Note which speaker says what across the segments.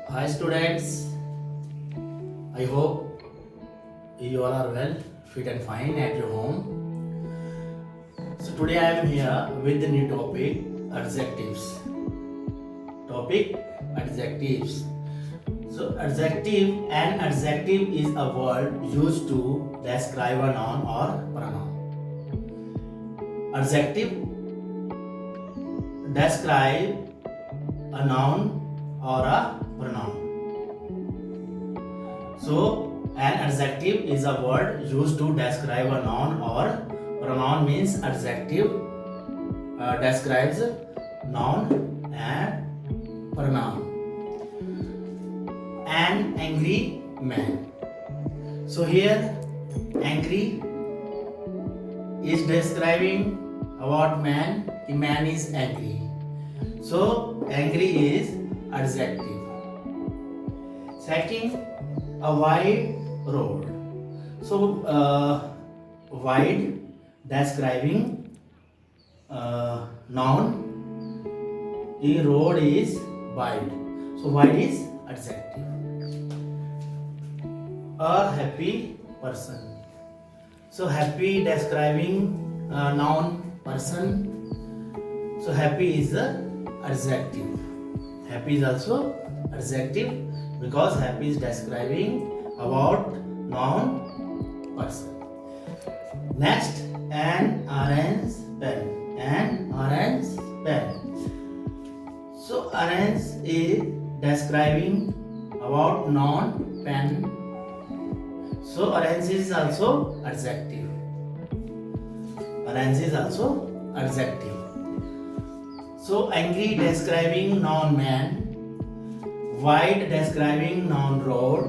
Speaker 1: Hi students, I hope you all are well, fit and fine at your home. So today I am here with the new topic, adjectives. Topic, adjectives. So an adjective is a word used to describe a noun or pronoun. Adjective describe a noun or a pronoun. So, an adjective is a word used to describe a noun or pronoun means adjective describes noun and pronoun. An angry man. So here, angry is describing about man. The man is angry. So, angry is adjective. Second, a wide road. So, wide describing noun. The road is wide. So, wide is adjective. A happy person. So, happy describing noun person. So, happy is the adjective. Happy is also adjective because happy is describing about noun person. Next, an orange pen. An orange pen. So orange is describing about noun pen. So orange is also adjective. Orange is also adjective. So angry describing noun man, wide describing noun road,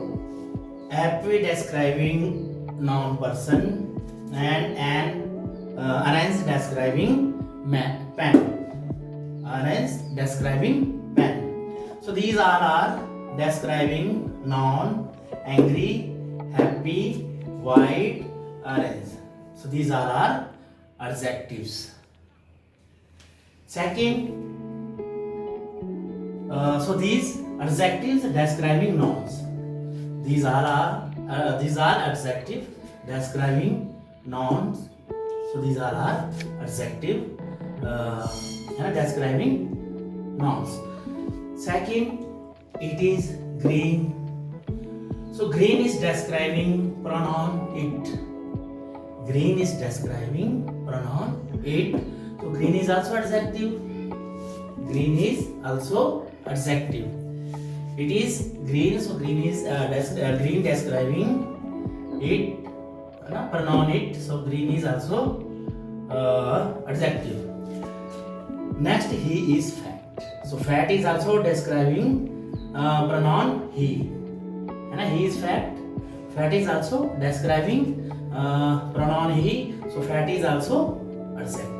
Speaker 1: happy describing noun person, and orange describing pen. Orange describing pen. So these all are describing noun, angry, happy, wide, orange. So these all are adjectives. Second, so these adjectives describing nouns. These are adjective describing nouns. So these are adjective describing nouns. Second, it is green. So green is describing pronoun it. Green is describing pronoun it. So green is also adjective. Green is also adjective. It is green, so green is green describing it, pronoun it. So green is also adjective. Next, he is fat. So fat is also describing pronoun he. He is fat. Fat is also describing pronoun he. So fat is also adjective.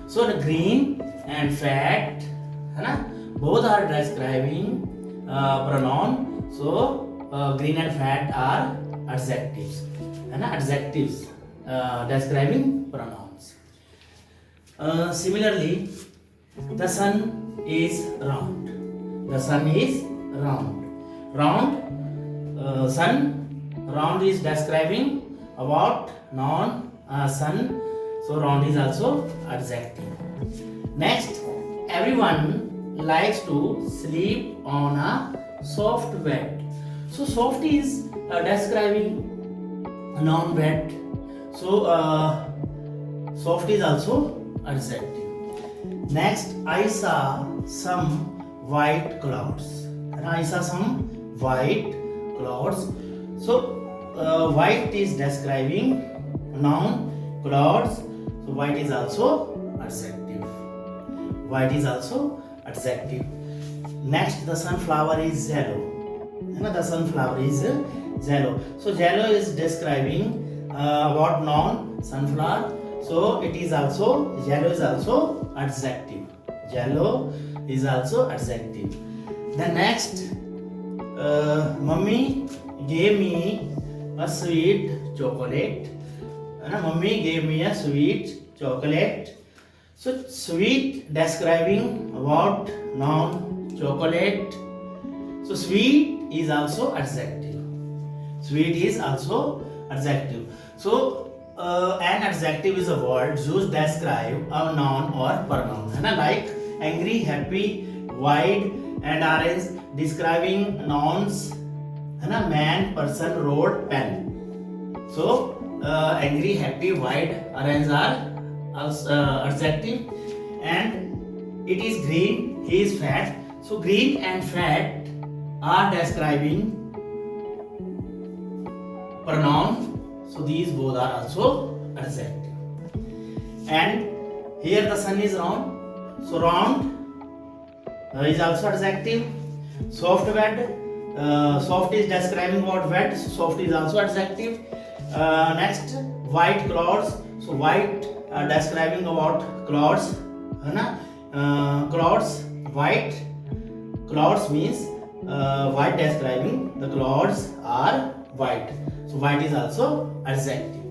Speaker 1: So the green and fat, both are describing pronoun. So green and fat are adjectives. Adjectives describing pronouns. Similarly, the sun is round. The sun is round. Round. Sun. Round is describing about noun sun. So round is also adjective. Next, everyone likes to sleep on a soft bed. So soft is describing noun bed. So soft is also adjective. Next, I saw some white clouds. I saw some white clouds. So white is describing noun clouds. So white is also adjective. White is also adjective. Next, the sunflower is yellow. The sunflower is yellow. So yellow is describing about noun sunflower. So it is also yellow is also adjective. Yellow is also adjective. The next, mummy gave me a sweet chocolate. Mummy gave me a sweet chocolate. So sweet describing about noun chocolate. So sweet is also adjective. Sweet is also adjective. So an adjective is a word used to describe a noun or pronoun. है ना, like angry, happy, wide and orange describing nouns. है ना, man, person, road, pen. So angry, happy, wide, orange are also adjective. And it is green, he is fat. So green and fat are describing pronoun. So these both are also adjective. And here the sun is round. So round is also adjective. Soft bed. Soft is describing what bed. So soft is also adjective. Next, white clouds. So white describing about clouds. है ना, clouds white. Clouds means white describing the clouds are white. So white is also adjective.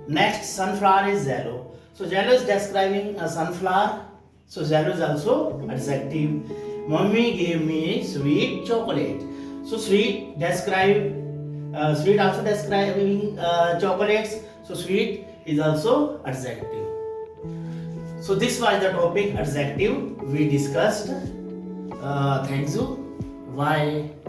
Speaker 1: Next, sunflower is yellow. So yellow is describing a sunflower. So yellow is also adjective. Mommy gave me sweet chocolate. So sweet describe sweet also describing chocolates. So sweet is also adjective. So this was the topic adjective we discussed. Thank you. Bye.